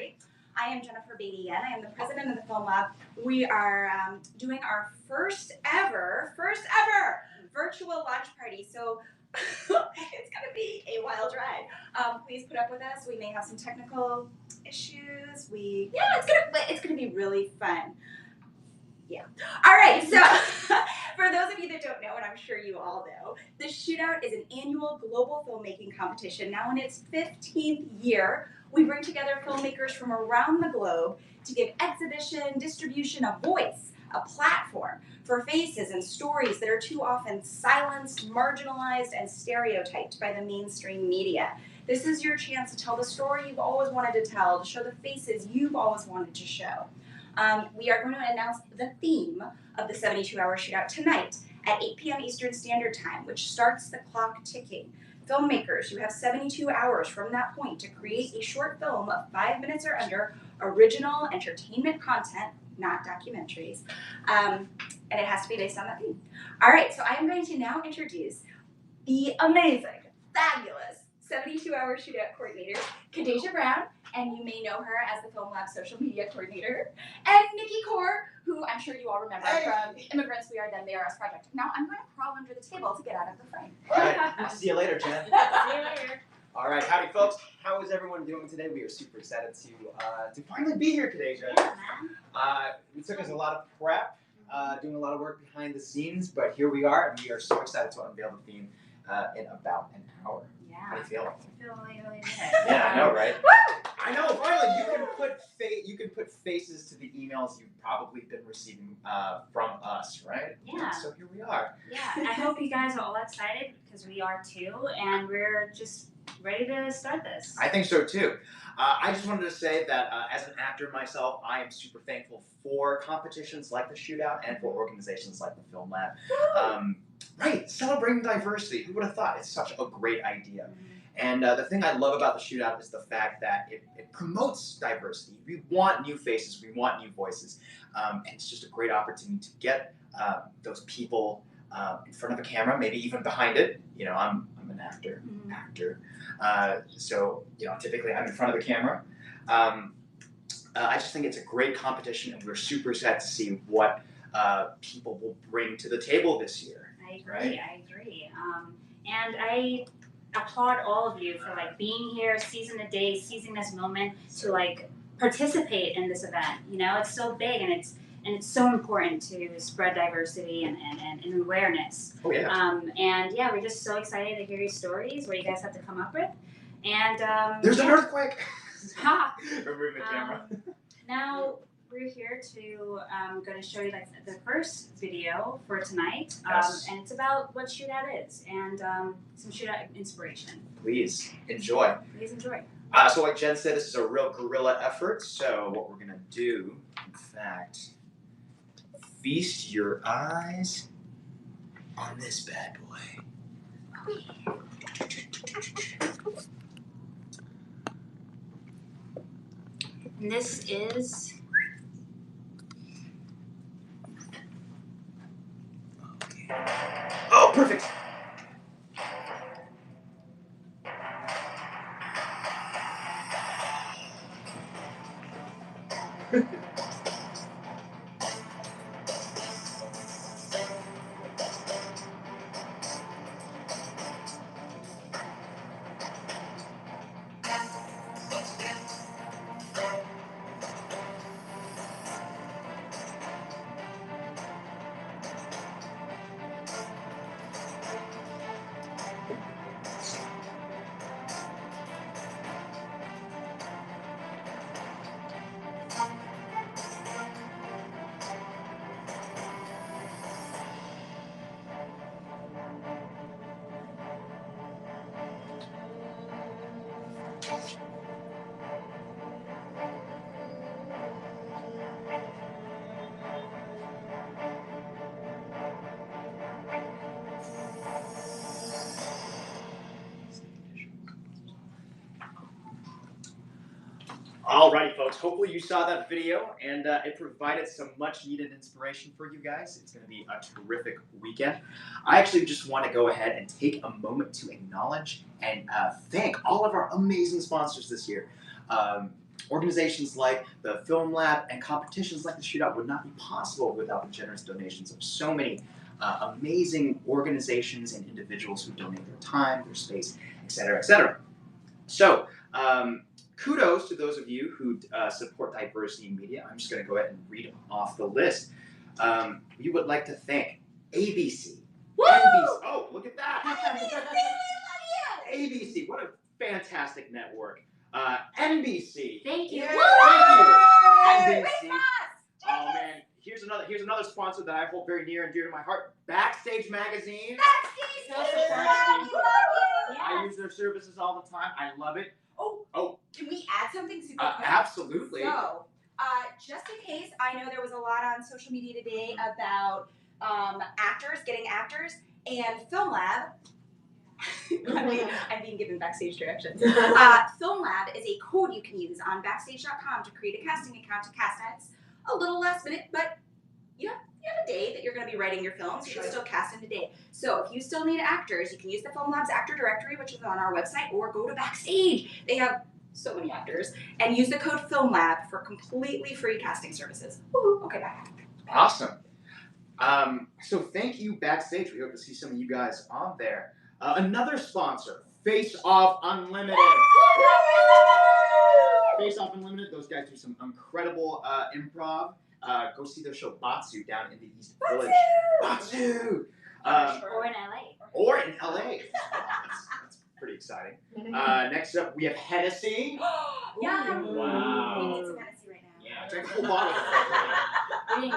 Gallery. I am Jennifer Beatty-Yen. I am the president of the Film Lab. We are doing our first ever virtual launch party. So it's going to be a wild ride. Please put up with us. We may have some technical issues. It's gonna be really fun. Yeah. All right. So for those of you that don't know, and I'm sure you all know, the Shootout is an annual global filmmaking competition. Now in its 15th year, we bring together filmmakers from around the globe to give exhibition, distribution, a voice, a platform for faces and stories that are too often silenced, marginalized, and stereotyped by the mainstream media. This is your chance to tell the story you've always wanted to tell, to show the faces you've always wanted to show. We are going to announce the theme of the 72-hour Shootout tonight at 8 p.m. Eastern Standard Time, which starts the clock ticking. Filmmakers, you have 72 hours from that point to create a short film of 5 minutes or under, original entertainment content, not documentaries, and it has to be based on that theme. All right, so I am going to now introduce the amazing, fabulous 72-hour Shootout coordinator, Khadijah Brown, and you may know her as the Film Lab social media coordinator, and Nikki Kaur, who I'm sure you all remember from Immigrants We Are Them, They Are Us project. Now I'm going to crawl under the table to get out of the frame. All right, I'll see you later, Jen. See you later. All right, howdy folks. How is everyone doing today? We are super excited to finally be here today, Jen. Yeah, man. It took us a lot of prep, doing a lot of work behind the scenes, but here we are, and we are so excited to unveil the theme in about an hour. Yeah. How do you feel? I feel really, really good. Yeah, I know, right? Woo! I know. Finally, you can put faces to the emails you've probably been receiving from us, right? Yeah. So here we are. Yeah, I hope you guys are all excited because we are too, and we're just ready to start this. I think so too. I just wanted to say that as an actor myself, I am super thankful for competitions like the Shootout and for organizations like the Film Lab. Right, celebrating diversity. Who would have thought? It's such a great idea. And the thing I love about the Shootout is the fact that it promotes diversity. We want new faces, we want new voices. And it's just a great opportunity to get those people in front of a camera, maybe even behind it. You know, I'm an actor. So, you know, typically I'm in front of the camera. I just think it's a great competition, and we're super excited to see what people will bring to the table this year. I agree. Right? I agree. And I applaud all of you for being here, seizing the day, seizing this moment to participate in this event. You know, it's so big and it's so important to spread diversity and awareness. Oh yeah. And yeah, we're just so excited to hear your stories, what you guys have to come up with. And There's an earthquake. Ha! Remove the camera. Now we're here to going to show you the first video for tonight, Yes. and it's about what Shootout is and some Shootout inspiration. Please enjoy. Please enjoy. So like Jen said, this is a real guerrilla effort. So what we're gonna do, in fact, feast your eyes on this bad boy. And this is Oh, perfect. Alrighty, folks. Hopefully you saw that video and it provided some much-needed inspiration for you guys. It's going to be a terrific weekend. I actually just want to go ahead and take a moment to acknowledge and thank all of our amazing sponsors this year. Organizations like the Film Lab and competitions like the Shootout would not be possible without the generous donations of so many amazing organizations and individuals who donate their time, their space, etc., etc. So, kudos to those of you who support diversity in media. I'm just going to go ahead and read off the list. We would like to thank ABC. Woo! NBC. Oh, look at that. ABC, ABC, what a fantastic network. NBC. Thank you. Yeah. Thank you. Yay! NBC. Oh man, here's another sponsor that I hold very near and dear to my heart. Backstage Magazine. Backstage, So we supportive. love you. I use their services all the time. I love it. Oh, can we add something super quick? Absolutely. So, just in case, I know there was a lot on social media today about actors, getting actors, and Film Lab. I'm being given backstage directions. Film Lab is a code you can use on backstage.com to create a casting account to cast ads. A little last minute, but you have a day that you're going to be writing your films. You can still cast in a day. So if you still need actors, you can use the Film Lab's actor directory, which is on our website, or go to Backstage. They have so many actors, and use the code Film Lab for completely free casting services. Woo-hoo. Okay, bye. Awesome. So thank you, Backstage. We hope to see some of you guys on there. Another sponsor, Face Off Unlimited. Face Off Unlimited, those guys do some incredible improv. Go see their show Batsu down in the East Village. Batsu! Or in LA. Or in LA. That's pretty exciting. Next up, we have Hennessy. Yeah. Wow. We need some Hennessy right now. Yeah, drink a whole bottle of it.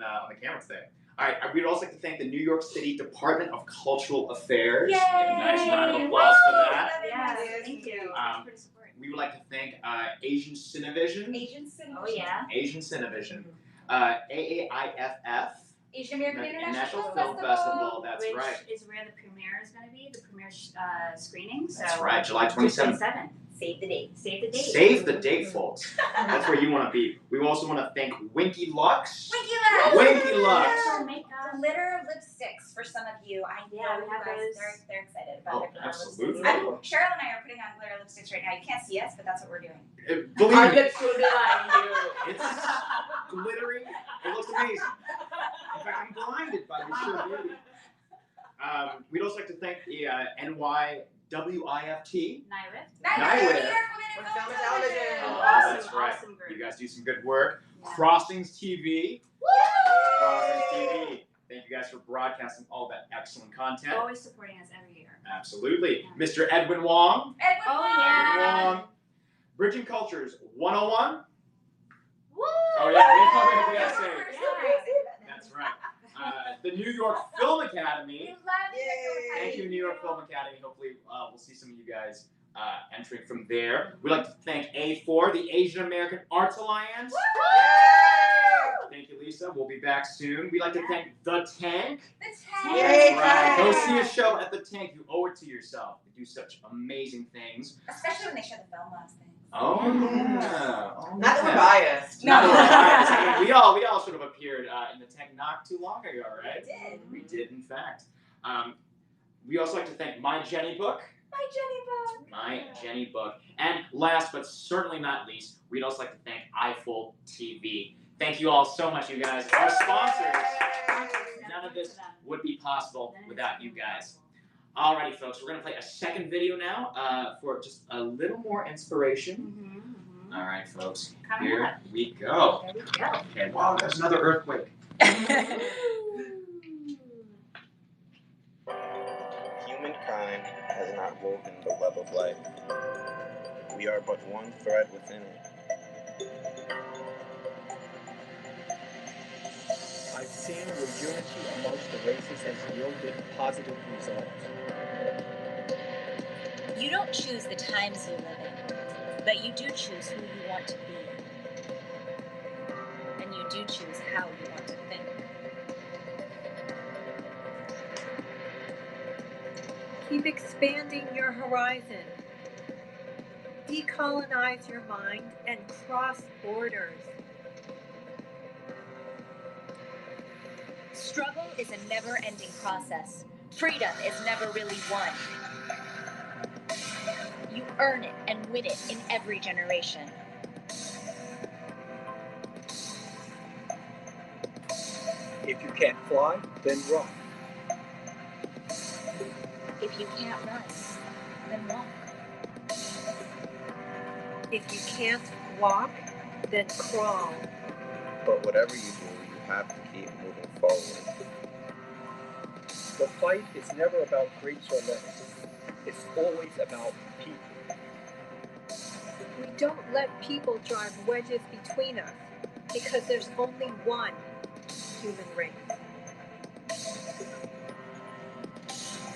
On the camera today. All right, we'd also like to thank the New York City Department of Cultural Affairs. Yay! A nice round of applause for that. Yes, thank you. Um, We would like to thank Asian Cinevision. Asian Cinevision. Oh yeah. Asian Cinevision. AAIFF. Asian American International Film Festival. That's Which right. is where the premiere is going to be, the premiere screening. So That's right, July 27th. Save the date. Save the date. Save the date, folks. That's where you want to be. We also want to thank Winky Lux. Winky Lux. Winky Lux. Oh, makeup. Glitter lipsticks for some of you. I know Yeah, we you have guys, those. they're excited about Oh, their glitter absolutely. lipsticks. Cheryl and I are putting on glitter lipsticks right now. You can't see us, but that's what we're doing. Believe Our me, lips will be lying you. it's glittery. It looks amazing. In fact, I'm blinded by your sheer beauty. We'd also like to thank the NYWIFT. Nyrift. Nyrift. What's down with television? Oh, Awesome, that's right. awesome group. You guys do some good work. Yeah. Crossings TV. Woo! Crossings TV. Thank you guys for broadcasting all that excellent content. Always supporting us every year. Absolutely. Mr. Edwin Wong. Edwin Oh, Wong. yeah. Edwin Wong. Bridging Cultures 101. Woo! Oh, yeah, we gotta say it. Yeah. That's right. The New York Film We Academy. love you. Thank you, New York Film Academy. Hopefully, we'll see some of you guys entering from there. We'd like to thank A4, the Asian American Arts Alliance. Woo! Thank you, Lisa. We'll be back soon. We'd like to thank The Tank. The Yay, tank. Right. Go Tank. see a show at The Tank. You owe it to yourself. They do such amazing things. Especially when they show the film last things. Oh, yeah. Oh, Not that we're yeah. biased. Not that we're biased. We all sort of appeared in The Tank not too long ago, right? We did. We did, in fact. We also like to thank My Jenny Book. My Jenny Book. My Jenny Book. And last but certainly not least, we'd also like to thank Eiffel TV. Thank you all so much, you guys. Our sponsors. None of this would be possible without you guys. Alrighty, folks, we're going to play a second video now for just a little more inspiration. All right, folks, Coming here up. we go. There we go. Okay, wow, there's another earthquake. Humankind has not woven the web of life. We are but one thread within it. I've seen where unity amongst the races has yielded positive results. You don't choose the times you live in, but you do choose who you want to be. And you do choose how you want to think. Keep expanding your horizon. Decolonize your mind and cross borders. Struggle is a never-ending process. Freedom is never really won. You earn it and win it in every generation. If you can't fly, then run. If you can't run, then walk. If you can't walk, then crawl. But whatever you do, you have to keep moving forward. The fight is never about greats or letters. It's always about people. We don't let people drive wedges between us because there's only one human race.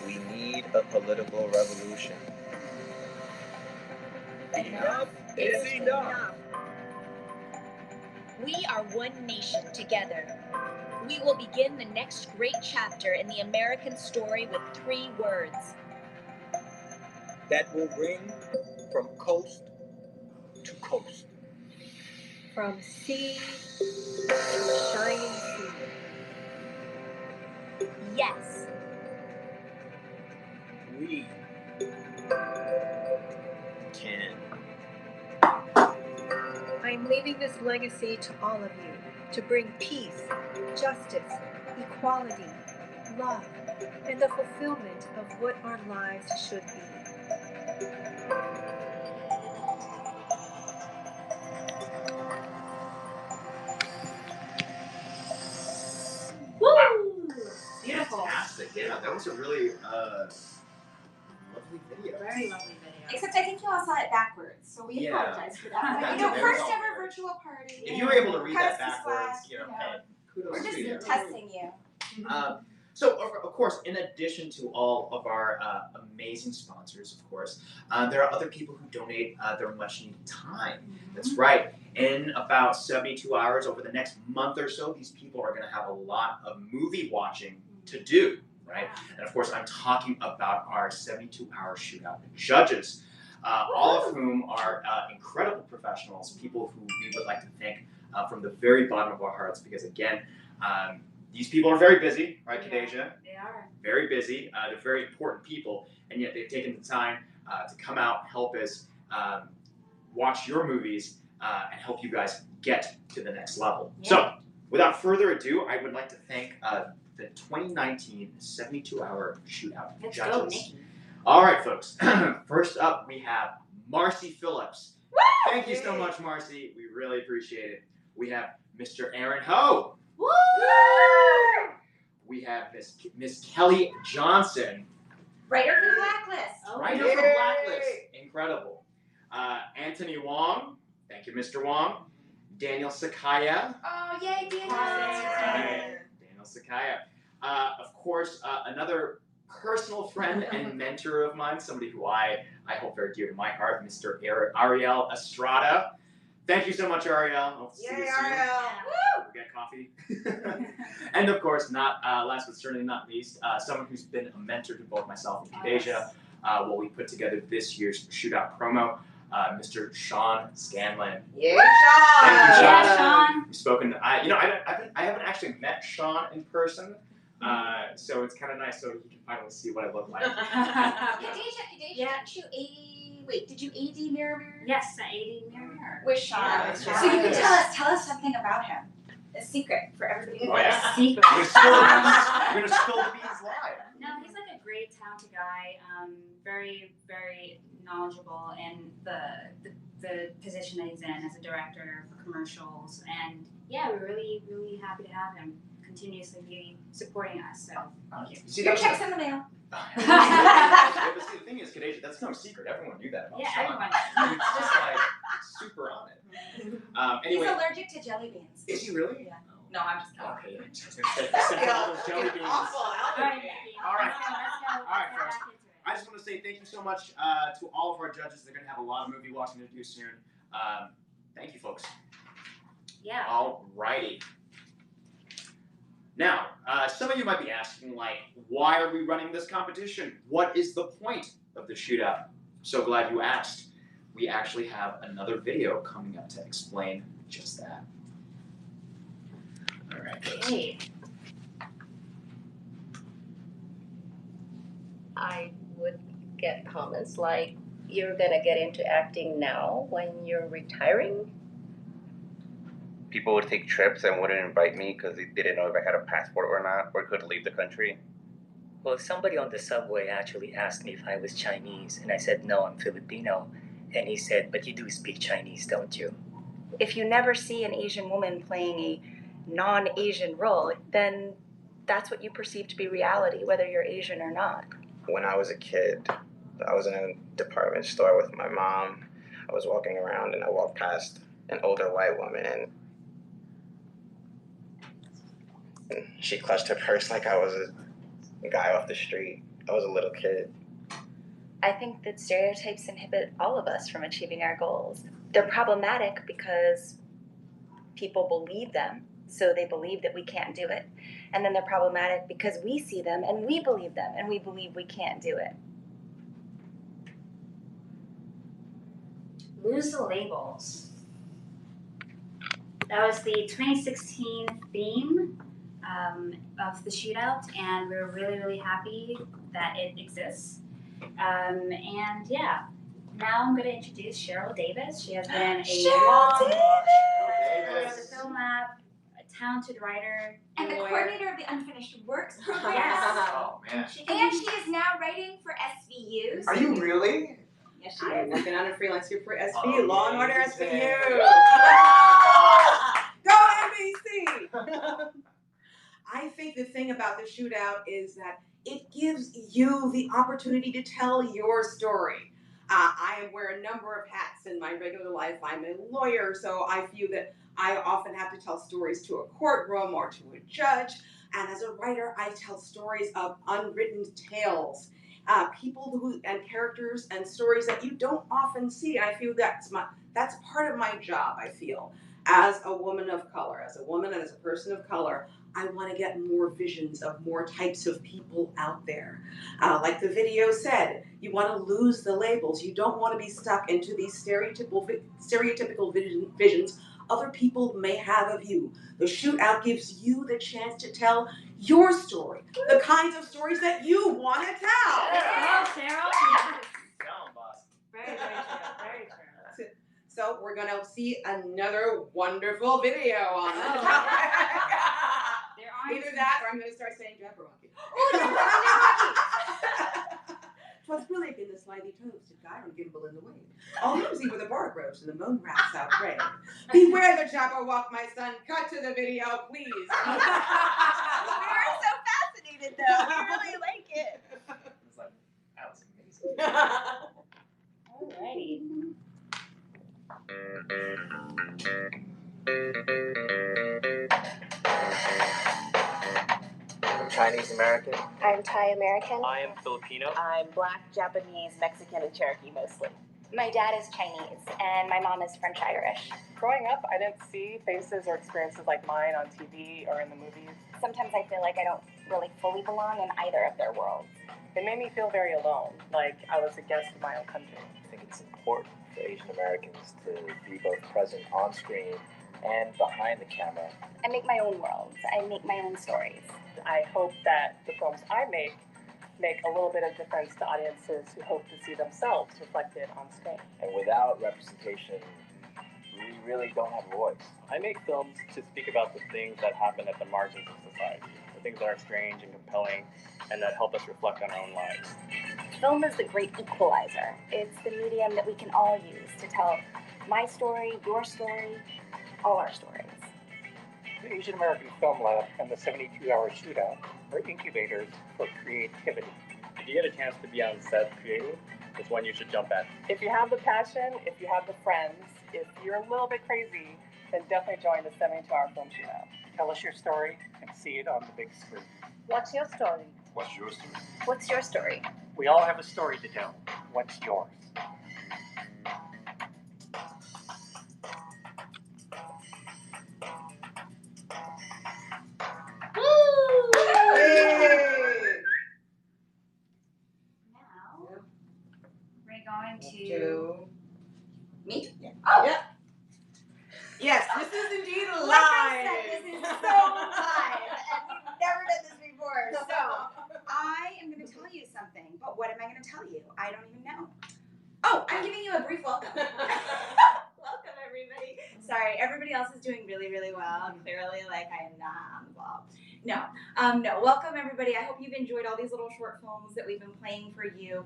We need a political revolution. Enough is enough. We are one nation together. We will begin the next great chapter in the American story with 3 words. That will ring from coast to coast. From sea to shining sea. Yes. We Can. I'm leaving this legacy to all of you to bring peace, justice, equality, love, and the fulfillment of what our lives should be. Woo! Beautiful. Fantastic. Yeah, that was a really lovely video. Very lovely video. Except I think you all saw it backwards, so we Yeah. apologize for that. That's You know, okay. first It's all ever good. virtual party. If you were able to read that Press the backwards, slash, you know, you know. hey, kudos We're to you. just testing you. So, of course, in addition to all of our amazing sponsors, of course, there are other people who donate their much-needed time. That's right. In about 72 hours, over the next month or so, these people are going to have a lot of movie watching to do, right? And of course, I'm talking about our 72-hour shootout judges, all of whom are incredible professionals, people who we would like to thank from the very bottom of our hearts, because again, these people are very busy, right, Kadeja? They are. Very busy. They're very important people, and yet they've taken the time to come out, help us watch your movies, and help you guys get to the next level. Yeah. So, without further ado, I would like to thank the 2019 72-hour shootout Let's judges. go, Nikki. All right, folks. First up, we have Marcy Phillips. Thank you so much, Marcy. We really appreciate it. We have Mr. Aaron Ho. Woo! We have Miss Kelly Johnson. Writer for the Blacklist. Oh, Writer yeah. for Blacklist. Incredible. Anthony Wong. Thank you, Mr. Wong. Daniel Sakaya. Oh, yay, Daniel. Daniel Sakaya. Of course, another personal friend and mentor of mine, somebody who I hold very dear to my heart, Mr. Ariel Estrada. Thank you so much, Ariel. Hope to see you soon. Woo! We'll get coffee. And of course, not last but certainly not least, someone who's been a mentor to both myself and Kadeja while we put together this year's shootout promo, Mr. Sean Scanlon. Yay, Thank you, Sean. Yeah, Sean. We've spoken. I haven't actually met Sean in person, so it's kind of nice so you can finally see what I look like. Kadeja, Yeah. did you AD Mirror? Yes, the 80 mirror. With Sean. Yeah, So Sean. you can tell us something about him. A secret for everybody. Oh, yeah. Secret. You're gonna spill the beans live. No, he's like a great, talented guy. Very, very knowledgeable in the position that he's in as a director for commercials. And yeah, we're really, really happy to have him continuously be supporting us. So thank you. See, Your that was check's in the mail. Yeah, but see, the thing is, Kadeja, that's no secret. Everyone knew that about Yeah, Sean. everyone. It's just like super on it. Anyway, He's allergic to jelly beans. is he really? Yeah. No, I'm just kidding. Okay, I was gonna say, all those jelly beans. All right, Nikki. All right. Let's go. All right, Let's get folks. back into it. I just want to say thank you so much to all of our judges. They're going to have a lot of movie watching to do soon. Thank you, folks. Yeah. All righty. Now, some of you might be asking, like, why are we running this competition? What is the point of the shootout? So glad you asked. We actually have another video coming up to explain just that. All right. Okay. I would get comments like, you're gonna get into acting now when you're retiring? People would take trips and wouldn't invite me because they didn't know if I had a passport or not, or could leave the country. Well, somebody on the subway actually asked me if I was Chinese, and I said, no, I'm Filipino. And he said, but you do speak Chinese, don't you? If you never see an Asian woman playing a non-Asian role, then that's what you perceive to be reality, whether you're Asian or not. When I was a kid, I was in a department store with my mom. I was walking around and I walked past an older white woman and she clutched her purse like I was a guy off the street. I was a little kid. I think that stereotypes inhibit all of us from achieving our goals. They're problematic because people believe them, so they believe that we can't do it. And then they're problematic because we see them and we believe them and we believe we can't do it. Lose the labels. That was the 2016 theme of the Shootout, and we're really, really happy that it exists. And yeah, now I'm going to introduce Cheryl Davis. She has been a long supporter of the Film Lab, a talented writer, And the coordinator of the Unfinished Works program. Yes. Oh man. And she is now writing for SVU. Are you really? Yes, she is. Working on a freelance here for SVU. Law and Order SVU. Go NBC! I think the thing about the Shootout is that it gives you the opportunity to tell your story. I wear a number of hats in my regular life. I'm a lawyer, so I feel that I often have to tell stories to a courtroom or to a judge. And as a writer, I tell stories of unwritten tales, people who and characters and stories that you don't often see. I feel that's part of my job. I feel as a woman of color, as a woman and as a person of color, I want to get more visions of more types of people out there. Like the video said, you want to lose the labels. You don't want to be stuck into these stereotypical visions other people may have of you. The Shootout gives you the chance to tell your story, the kinds of stories that you want to tell. Oh, Cheryl. Yes. Down, boss. Very, very true. Very true. So we're going to see another wonderful video on the Oh. topic. There aren't Either that or I'm going to start saying Jabberwocky. Twas Willick in the slithy toasted gyro gimbal in the wave. All whimsy with a bark roach and the moan rats outbreak. Beware the Jabberwock, my son. Cut to the video, please. We were so fascinated though. We really like it. It's like, that was amazing. Alrighty. I'm Chinese American. I'm Thai American. I am Filipino. I'm Black, Japanese, Mexican, and Cherokee mostly. My dad is Chinese, and my mom is French-Irish. Growing up, I didn't see faces or experiences like mine on TV or in the movies. Sometimes I feel like I don't really fully belong in either of their worlds. It made me feel very alone, like I was a guest in my own country. I think it's important for Asian Americans to be both present on screen and behind the camera. I make my own worlds. I make my own stories. I hope that the films I make a little bit of difference to audiences who hope to see themselves reflected on screen. And without representation, we really don't have a voice. I make films to speak about the things that happen at the margins of society, the things that are strange and compelling, and that help us reflect on our own lives. Film is the great equalizer. It's the medium that we can all use to tell my story, your story, all our stories. The Asian American Film Lab and the 72-hour Shootout are incubators for creativity. If you get a chance to be on set creating, it's one you should jump at. If you have the passion, if you have the friends, if you're a little bit crazy, then definitely join the 72-hour Film Shootout. Tell us your story and see it on the big screen. What's your story? What's your story? What's your story? We all have a story to tell. What's yours? Now, we're going to... Me? Yeah. Oh, yeah. Yes, this is indeed live. Like I said, this is so live, and we've never done this before. So I am going to tell you something, but what am I going to tell you? I don't even know. Oh, I'm giving you a brief welcome. Welcome, everybody. Sorry, everybody else is doing really, really well. Clearly, like, I am not on the ball. No, welcome, everybody. I hope you've enjoyed all these little short films that we've been playing for you.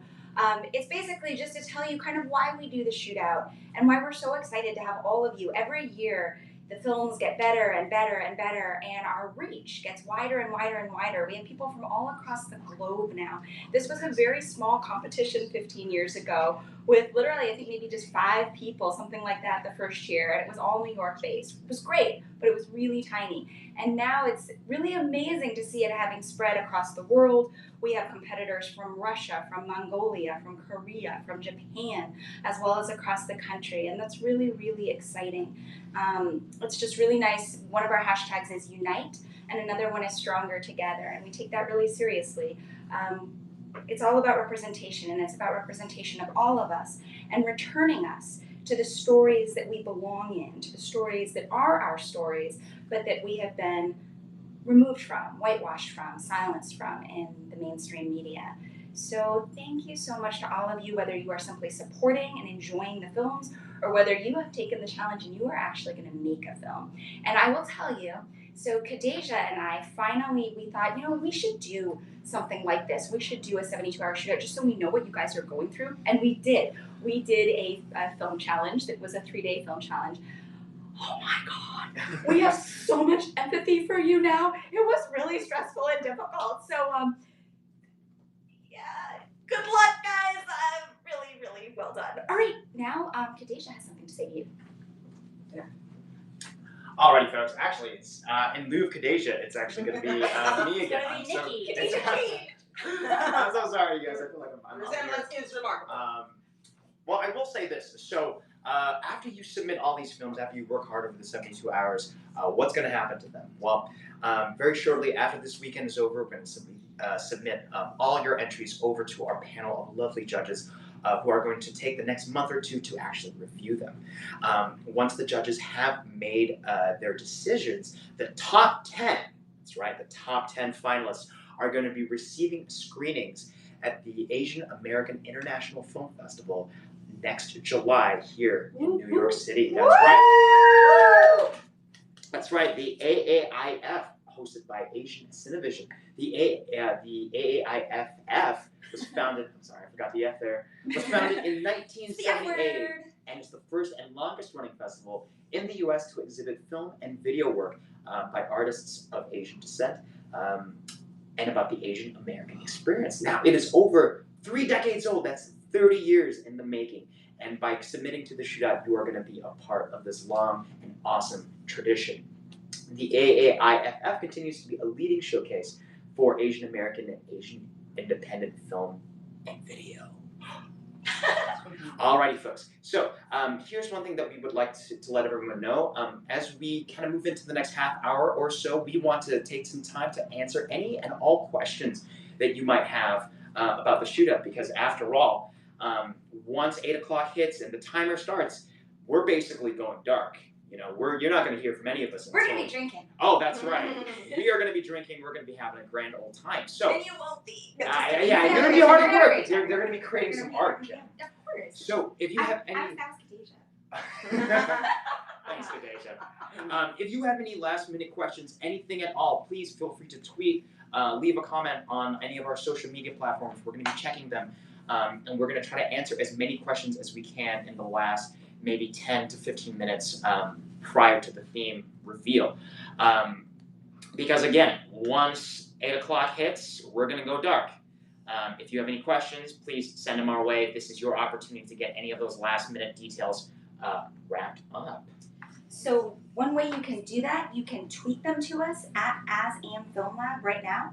It's basically just to tell you kind of why we do the Shootout and why we're so excited to have all of you. Every year, the films get better and better and better, and our reach gets wider and wider and wider. We have people from all across the globe now. This was a very small competition 15 years ago with literally, I think maybe just 5 people, something like that, the first year, and it was all New York based. It was great, but it was really tiny. And now it's really amazing to see it having spread across the world. We have competitors from Russia, from Mongolia, from Korea, from Japan, as well as across the country, and that's really, really exciting. It's just really nice. One of our hashtags is Unite, and another one is Stronger Together, and we take that really seriously. It's all about representation, and it's about representation of all of us and returning us to the stories that we belong in, to the stories that are our stories, but that we have been removed from, whitewashed from, silenced from in the mainstream media. So thank you so much to all of you, whether you are simply supporting and enjoying the films, or whether you have taken the challenge and you are actually going to make a film. And I will tell you, so Khadijah and I we thought, we should do something like this. We should do a 72-hour shootout just so we know what you guys are going through. And we did. We did a film challenge that was a 3-day film challenge. Oh my God, we have so much empathy for you now. It was really stressful and difficult. So, yeah, good luck, guys. Really, really well done. All right, now Khadijah has something to say to you. Alrighty, folks. Actually, it's in lieu of Khadijah, it's actually going to be me again. It's going to be Nikki. I'm so sorry, you guys. I feel like I'm Resemblance is remarkable. Well, I will say this. So, after you submit all these films, after you work hard over the 72 hours, what's going to happen to them? Well, very shortly after this weekend is over, we're going to submit all your entries over to our panel of lovely judges who are going to take the next month or two to actually review them. Once the judges have made their decisions, the top 10, that's right, the top 10 finalists are going to be receiving screenings at the Asian American International Film Festival next July here in New York City. That's right. That's right. The AAIF, hosted by Asian Cinevision. The AAIFF was founded. I'm sorry, I forgot the F there. Was founded in 1978, and it's the first and longest-running festival in the U.S. to exhibit film and video work by artists of Asian descent and about the Asian American experience. Now, it is over 3 decades old. That's 30 years in the making. And by submitting to the Shootout, you are going to be a part of this long and awesome tradition. The AAIFF continues to be a leading showcase for Asian American and Asian independent film and video. Alrighty, folks. So here's one thing that we would like to let everyone know. As we kind of move into the next half hour or so, we want to take some time to answer any and all questions that you might have about the Shootout, because after all, once 8 o'clock hits and the timer starts, we're basically going dark. You're not going to hear from any of us. We're going to be drinking. Oh, that's right. We are going to be drinking. We're going to be having a grand old time. So. And you won't be. Yeah, you're going to be hard at work. They're going to be creating some art. Yeah, of course. So if you have any. I was Khadijah. Thanks, Khadijah. If you have any last-minute questions, anything at all, please feel free to tweet, leave a comment on any of our social media platforms. We're going to be checking them, and we're going to try to answer as many questions as we can in the last maybe 10 to 15 minutes prior to the theme reveal. Because again, once 8 o'clock hits, we're going to go dark. If you have any questions, please send them our way. This is your opportunity to get any of those last-minute details wrapped up. So one way you can do that, you can tweet them to us at AsAmFilmLab right now.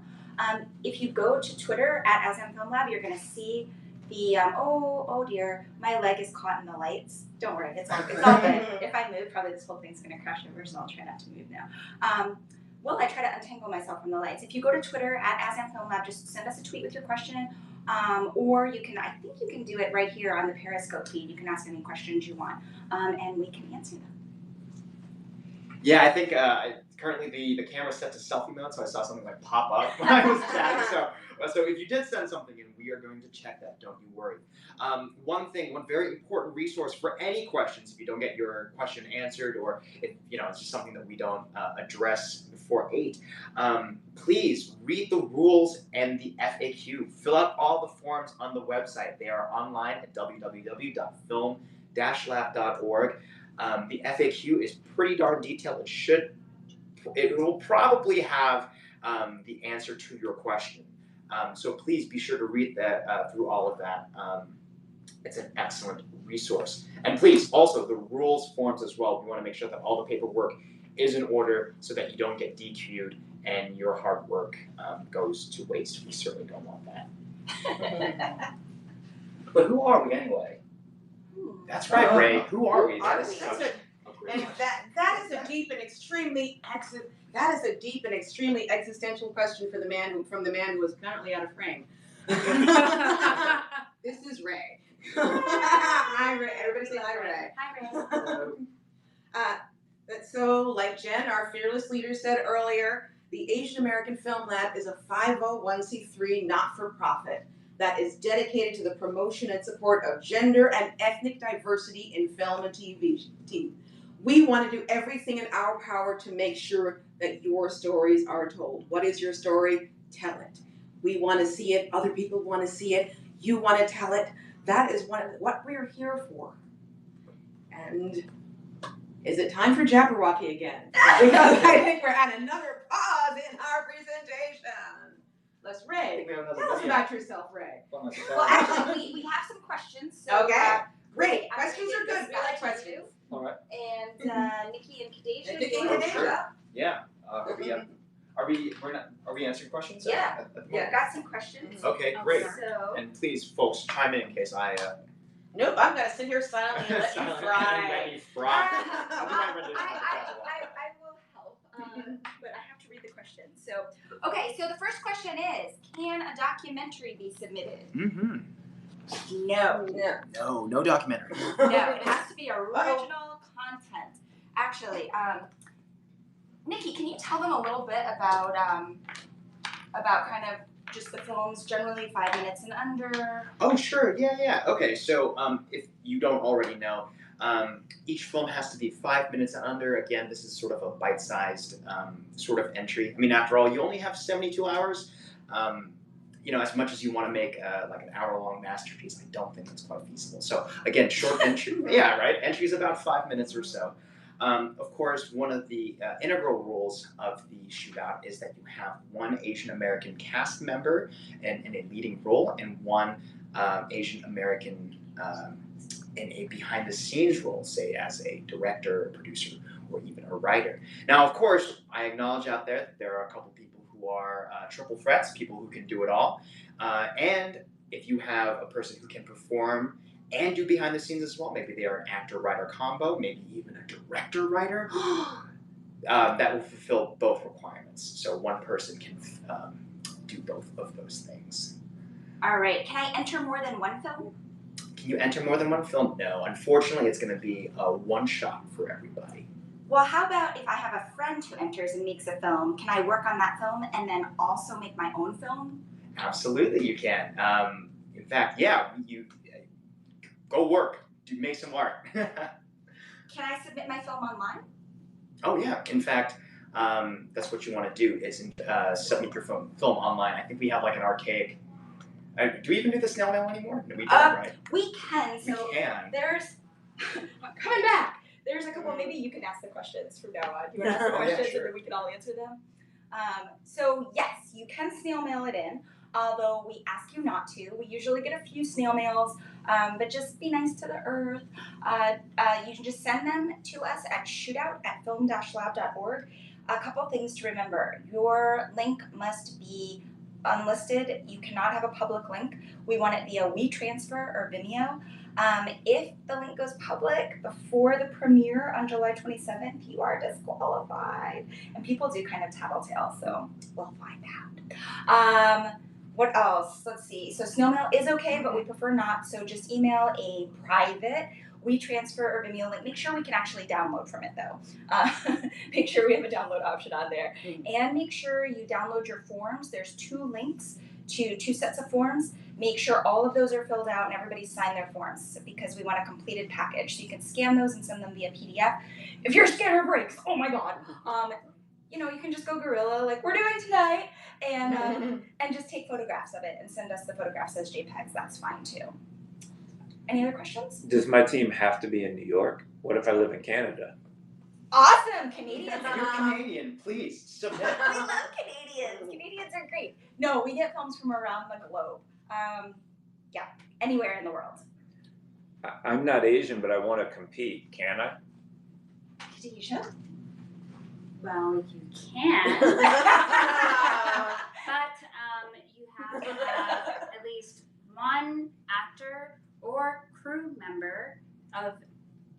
If you go to Twitter at AsAmFilmLab, you're going to see the, oh dear, my leg is caught in the lights. Don't worry, it's all good. If I move, probably this whole thing's going to crash over, so I'll try not to move now. Well, I try to untangle myself from the lights. If you go to Twitter at AsAmFilmLab, just send us a tweet with your question, or you can, I think you can do it right here on the Periscope feed. You can ask any questions you want, and we can answer them. Yeah, I think currently the camera's set to selfie mode, so I saw something like pop up when I was chatting. So if you did send something in, we are going to check that. Don't you worry. One very important resource for any questions, if you don't get your question answered, or if it's just something that we don't address before 8, please read the rules and the FAQ. Fill out all the forms on the website. They are online at www.film-lab.org. The FAQ is pretty darn detailed. It will probably have the answer to your question. So please be sure to read that through all of that. It's an excellent resource. And please, also, the rules forms as well. We want to make sure that all the paperwork is in order so that you don't get DQ'd and your hard work goes to waste. We certainly don't want that. But who are we anyway? That's right, Ray. Who are we? That is such a great And that is a deep and extremely existential question for the man who is currently out of frame. This is Ray. Hi, Ray. Everybody say hi, Ray. Hi, Ray. So, like Jen, our fearless leader, said earlier, the Asian American Film Lab is a 501c3 not-for-profit that is dedicated to the promotion and support of gender and ethnic diversity in film and TV. We want to do everything in our power to make sure that your stories are told. What is your story? Tell it. We want to see it. Other people want to see it. You want to tell it. That is what we're here for. And is it time for Jabberwocky again? Because I think we're at another pause in our presentation. Let's Ray. Tell us about yourself, Ray. Well, actually, we have some questions. So, Okay. Great. Ray, Questions are good. We like questions. All right. And Nikki and Kadeja. Yeah. Are we answering questions? Yeah. At the moment? Yeah, got some questions. Okay, great. So, And please, folks, chime in case I. Nope, I'm gonna sit here silently and let you fry. Let you fry. I will help, but I have to read the question. So, okay, so the first question is, can a documentary be submitted? Mm-hmm. No. No documentary. No, it has to be original content. Actually, Nikki, can you tell them a little bit about kind of just the films, generally 5 minutes and under? Oh, sure. Yeah. Okay, so if you don't already know, each film has to be 5 minutes and under. Again, this is sort of a bite-sized sort of entry. I mean, after all, you only have 72 hours. As much as you want to make like an hour-long masterpiece, I don't think that's quite feasible. So again, short entry. Yeah, right. Entry is about 5 minutes or so. Of course, one of the integral rules of the Shootout is that you have one Asian American cast member in a leading role and one Asian American in a behind-the-scenes role, say as a director, a producer, or even a writer. Now, of course, I acknowledge out there that there are a couple people who are triple threats, people who can do it all. And if you have a person who can perform and do behind the scenes as well, maybe they are an actor-writer combo, maybe even a director-writer, that will fulfill both requirements. So one person can do both of those things. All right. Can I enter more than one film? Can you enter more than one film? No. Unfortunately, it's going to be a one-shot for everybody. Well, how about if I have a friend who enters and makes a film, can I work on that film and then also make my own film? Absolutely, you can. In fact, yeah, you go work, make some art. Can I submit my film online? Oh yeah. In fact, that's what you want to do is submit your film online. I think we have like an archaic. Do we even do the snail mail anymore? No, we don't, right? We can. So we can. There's coming back. There's a couple. Maybe you can ask the questions from now on. You want to ask the questions, sure. and then we can all answer them. So yes, you can snail mail it in. Although we ask you not to. We usually get a few snail mails, but just be nice to the earth. You can just send them to us at shootout@film-lab.org. A couple things to remember. Your link must be unlisted. You cannot have a public link. We want it via WeTransfer or Vimeo. If the link goes public before the premiere on July 27th, you are disqualified. And people do kind of tattletale, so we'll find out. What else? Let's see. So snail mail is okay, but we prefer not. So just email a private We transfer Urban Meal Link. Make sure we can actually download from it though. Make sure we have a download option on there. And make sure you download your forms. There's 2 links to 2 sets of forms. Make sure all of those are filled out and everybody signed their forms because we want a completed package. So you can scan those and send them via PDF. If your scanner breaks, oh my God, you know, you can just go guerrilla like we're doing tonight and just take photographs of it and send us the photographs as JPEGs. That's fine too. Any other questions? Does my team have to be in New York? What if I live in Canada? Awesome, Canadians. If you're Canadian, please submit. We love Canadians. Canadians are great. No, we get films from around the globe. Yeah, anywhere in the world. I'm not Asian, but I want to compete. Can I? Khadijah? Well, you can, but you have to have at least one actor or crew member of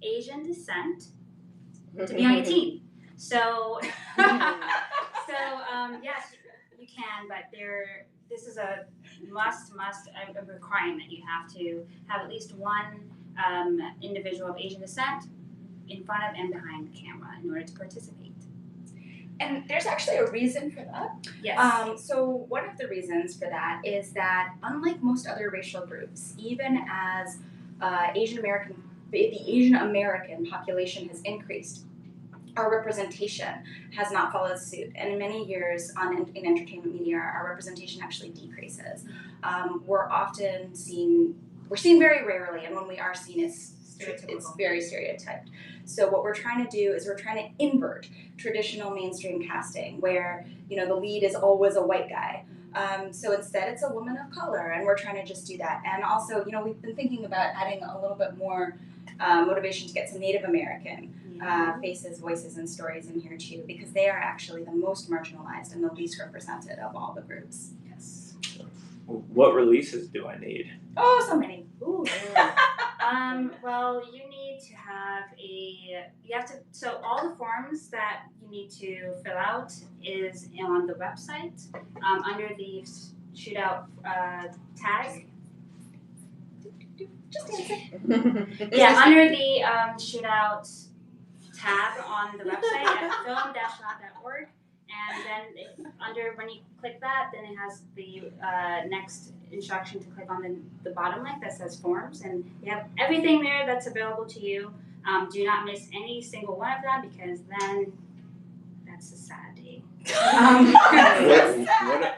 Asian descent to be on your team. So, yes, you can, but this is a a requirement. You have to have at least one individual of Asian descent in front of and behind the camera in order to participate. And there's actually a reason for that. Yes. So one of the reasons for that is that unlike most other racial groups, even as the Asian American population has increased, our representation has not followed suit. And in many years in entertainment media, our representation actually decreases. We're seen very rarely, and when we are seen, it's very stereotyped. So what we're trying to do is we're trying to invert traditional mainstream casting where, you know, the lead is always a white guy. So instead it's a woman of color, and we're trying to just do that. And also, you know, we've been thinking about adding a little bit more motivation to get some Native American faces, voices, and stories in here too, because they are actually the most marginalized and the least represented of all the groups. Yes. What releases do I need? Oh, so many. Ooh. Well, you need to have so all the forms that you need to fill out is on the website under the Shootout tag. Just dancing. Yeah, under the Shootout tab on the website at film-lab.org. And then when you click that, then it has the next instruction to click on the bottom link that says forms. And you have everything there that's available to you. Do not miss any single one of them, because then that's a sad day.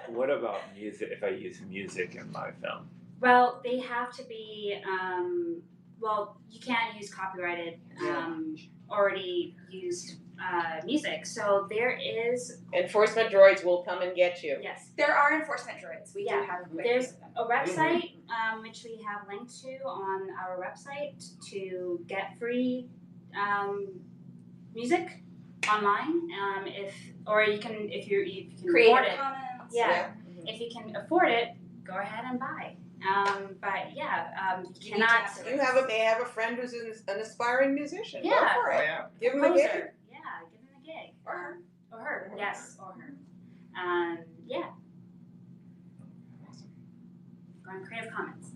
What about music, if I use music in my film? Well, they have to be, you can't use copyrighted, already used music. So there is... Enforcement droids will come and get you. Yes. There are enforcement droids. We do have There's a website, which we have linked to on our website to get free music online. If you can create afford it. Comments. Yeah. If you can afford it, go ahead and buy. You cannot. They have a friend who's an aspiring musician. Yeah. Go for it. Give him a gig. Yeah, give him a gig. Or her. Yes, or her. Yeah. Go on Creative Commons.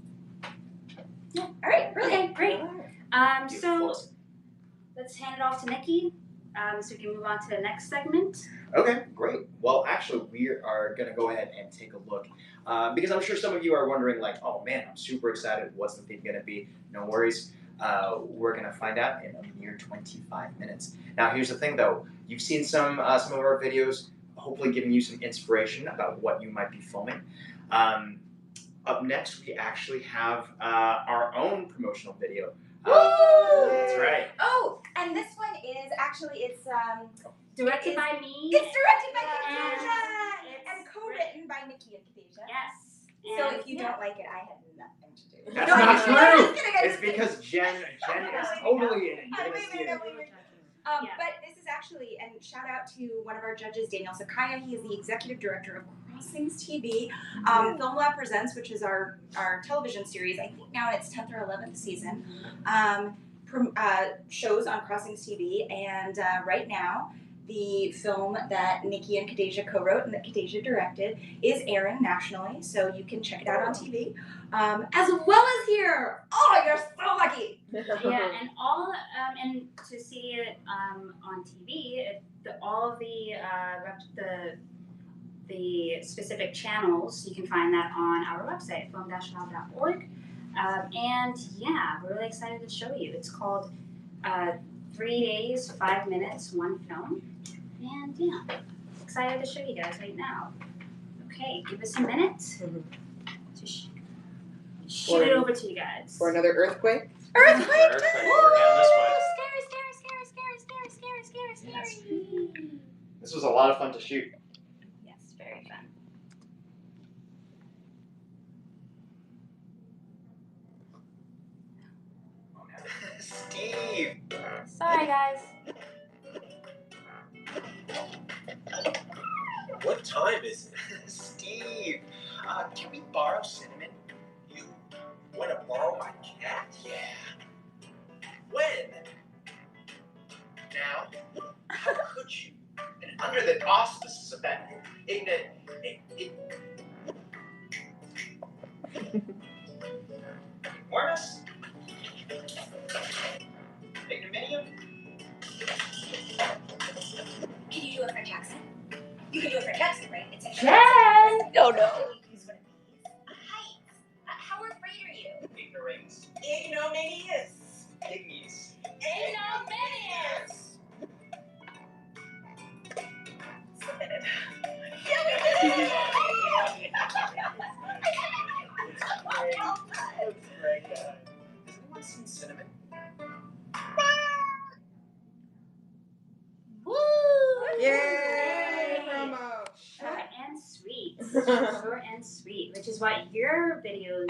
Yeah. All right. Brilliant. Great. So let's hand it off to Nikki. So we can move on to the next segment. Okay, great. Well, actually, we are going to go ahead and take a look because I'm sure some of you are wondering, like, oh man, I'm super excited. What's the theme going to be? No worries. We're going to find out in a mere 25 minutes. Now, here's the thing, though. You've seen some of our videos, hopefully giving you some inspiration about what you might be filming. Up next, we actually have our own promotional video. That's right. Oh, and this one is actually directed by me. It's directed by Khadijah and co-written by Nikki and Khadijah. Yes. So if you don't like it, I had nothing to do. That's not true. It's because Jen is totally in it. You're gonna see it. But this is actually, and shout out to one of our judges, Daniel Sakaya. He is the executive director of Crossings TV. Film Lab Presents, which is our television series. I think now it's 10th or 11th season. Shows on Crossings TV, and right now the film that Nikki and Khadijah co-wrote and that Khadijah directed, is airing nationally, so you can check it out on TV, as well as here. Oh, you're so lucky! Yeah, and all and to see it on TV, all of the specific channels, you can find that on our website, film-lab.org. And yeah, we're really excited to show you. It's called 3 days, 5 minutes, one film. And yeah, excited to show you guys right now. Okay, give us a minute to shoot it over to you guys. For another earthquake? Earthquake! We're down this way. Scary. This was a lot of fun to shoot. Yes, very fun. Steve! Sorry, guys. What time is it? Steve! Can we borrow Cinnamon? You want to borrow my cat? Yeah. When? Now? How could you? And under the auspices of that Awareness? Ignominium? Can you do a French accent? You can do a French accent, right? It's a Jen! Oh no. Hi. How afraid are you? Ignoramus. Ignominious. Igneous. Ignominious. Submitted. That's great. Has anyone seen Cinnamon? Woo! Yay! Promo. Short and sweet. Short and sweet, which is what your videos.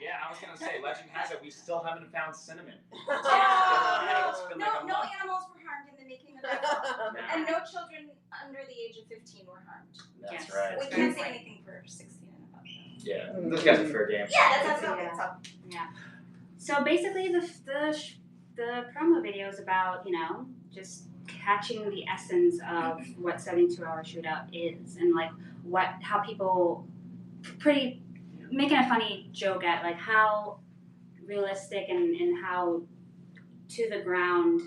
Yeah, I was gonna say, legend has it we still haven't found Cinnamon. Oh, It's been no, like a no month. animals were harmed in the making of that film. No. And no children under the age of 15 were harmed. That's Yes. right. We can't say anything for 16 and above. Yeah, those guys are fair game. Yeah, that's how it's up. Yeah. So basically, the promo video is about, just catching the essence of what 72-hour shootout is, and like how people making a funny joke at like how realistic and how to the ground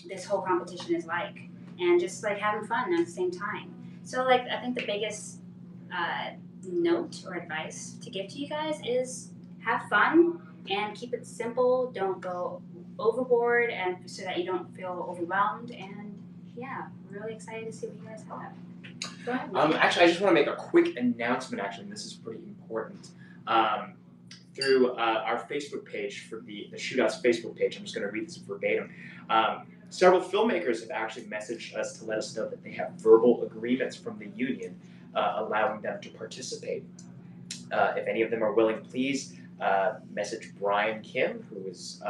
this whole competition is like, and just like having fun at the same time. So like I think the biggest note or advice to give to you guys is have fun and keep it simple. Don't go overboard, and so that you don't feel overwhelmed. And yeah, I'm really excited to see what you guys have. Go ahead. Actually, I just want to make a quick announcement. Actually, and this is pretty important. Through our Facebook page for the Shootout's Facebook page, I'm just going to read this verbatim. Several filmmakers have actually messaged us to let us know that they have verbal agreements from the union allowing them to participate. If any of them are willing, please message Brian Kim, who is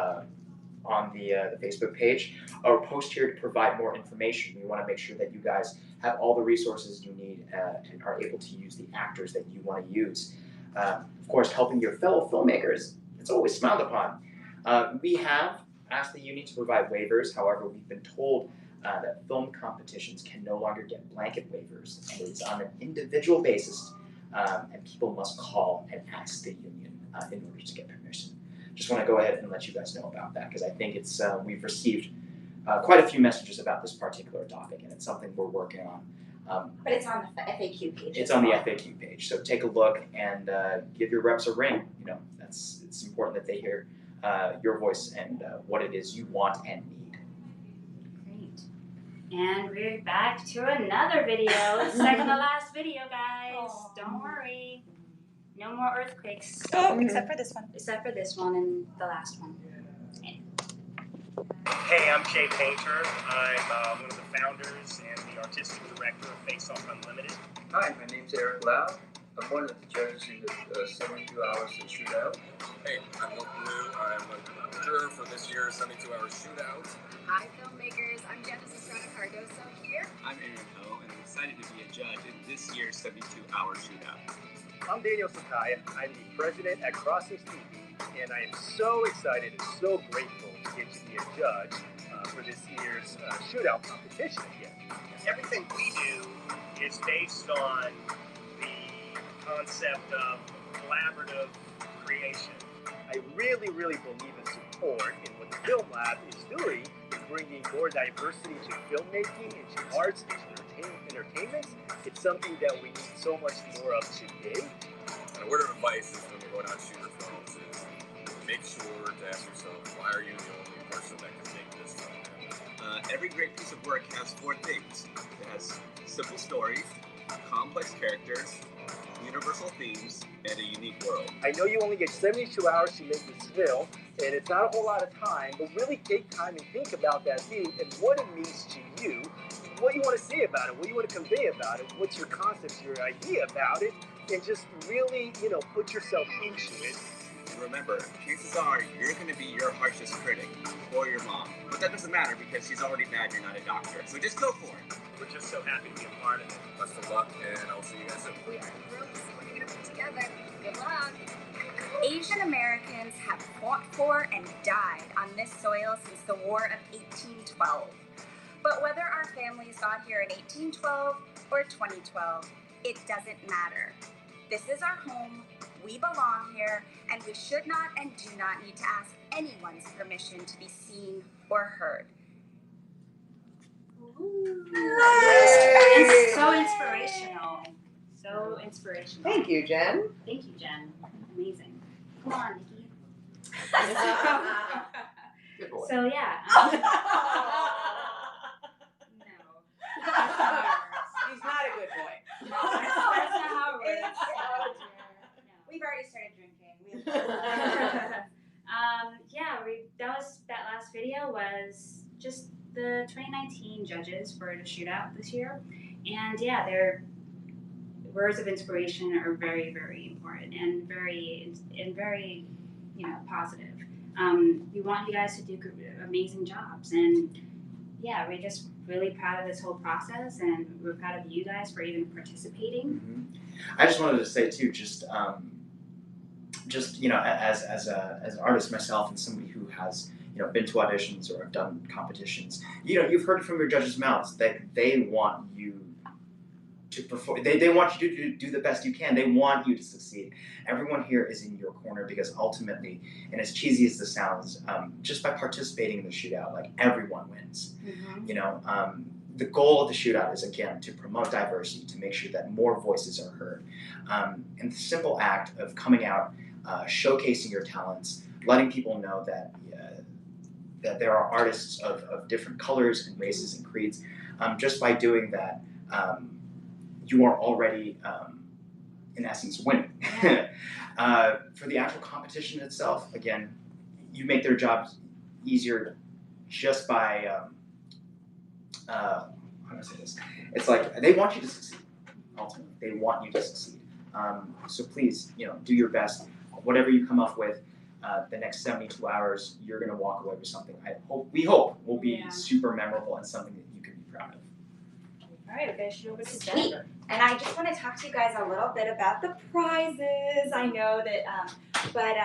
on the Facebook page, or post here to provide more information. We want to make sure that you guys have all the resources you need and are able to use the actors that you want to use. Of course, helping your fellow filmmakers, it's always smiled upon. We have asked the union to provide waivers. However, we've been told that film competitions can no longer get blanket waivers. It's on an individual basis, and people must call and ask the union in order to get permission. Just want to go ahead and let you guys know about that, because I think it's we've received quite a few messages about this particular topic, and it's something we're working on. But it's on the FAQ page. It's on the FAQ page, so take a look and give your reps a ring. It's important that they hear your voice and what it is you want and need. Great. And we're back to another video. Second to last video, guys. Don't worry. No more earthquakes. Oh, except for this one. Except for this one and the last one. Hey, I'm Jay Painter. I'm one of the founders and the artistic director of Face Off Unlimited. Hi, my name's Eric Lau. I'm one of the judges in the 72 Hours of Shootout. Hey, I'm Luke Blue. I'm a juror for this year's 72-hour shootout. Hi, filmmakers. I'm Judges Estrada Cardoso here. I'm Aaron Ho, and I'm excited to be a judge in this year's 72-hour shootout. I'm Daniel Sakaya. I'm the president at Crossings TV, and I am so excited and so grateful to get to be a judge for this year's Shootout competition again. Everything we do is based on the concept of collaborative creation. I really, really believe in support in what the Film Lab is doing, is bringing more diversity to filmmaking, into arts, into entertainment. It's something that we need so much more of today. And a word of advice is when you're going out to shoot your films is make sure to ask yourself, why are you the only person that can make this film? Every great piece of work has four things. It has simple stories, complex characters, universal themes, and a unique world. I know you only get 72 hours to make this film, and it's not a whole lot of time, but really take time and think about that theme and what it means to you, what you want to say about it, what you want to convey about it, what's your concept, your idea about it, and just really, put yourself into it. And remember, chances are you're going to be your harshest critic, or your mom. But that doesn't matter because she's already mad you're not a doctor. So just go for it. We're just so happy to be a part of it. Best of luck, and I'll see you guys soon. We are thrilled to see what you're going to put together. Good luck. Asian Americans have fought for and died on this soil since the War of 1812. But whether our families got here in 1812 or 2012, it doesn't matter. This is our home, we belong here, and we should not and do not need to ask anyone's permission to be seen or heard. It's so inspirational. So inspirational. Thank you, Jen. Thank you, Jen. Amazing. Come on, Nikki. Good boy. So yeah. He's not a good boy. That's not how it works. We've already started drinking. That last video was just the 2019 judges for the Shootout this year, and yeah, their words of inspiration are very, very important and very positive. We want you guys to do amazing jobs, and yeah, we're just really proud of this whole process, and we're proud of you guys for even participating. Mm-hmm. I just wanted to say too, as an artist myself and somebody who has been to auditions or have done competitions, you've heard it from your judges' mouths that they want you to perform. They want you to do the best you can. They want you to succeed. Everyone here is in your corner because ultimately, and as cheesy as this sounds, just by participating in the Shootout, like everyone wins. Mm-hmm. The goal of the Shootout is, again, to promote diversity, to make sure that more voices are heard. And the simple act of coming out, showcasing your talents, letting people know that there are artists of different colors and races and creeds. Just by doing that, you are already, in essence, winning. For the actual competition itself, again, you make their jobs easier just by, how do I say this? It's like they want you to succeed, ultimately. They want you to succeed. So please, do your best. Whatever you come up with, the next 72 hours, you're going to walk away with something we hope will be super memorable and something that you can be proud of. All right, okay, shoot over to Sweet. Jennifer. And I just want to talk to you guys a little bit about the prizes. I know that, but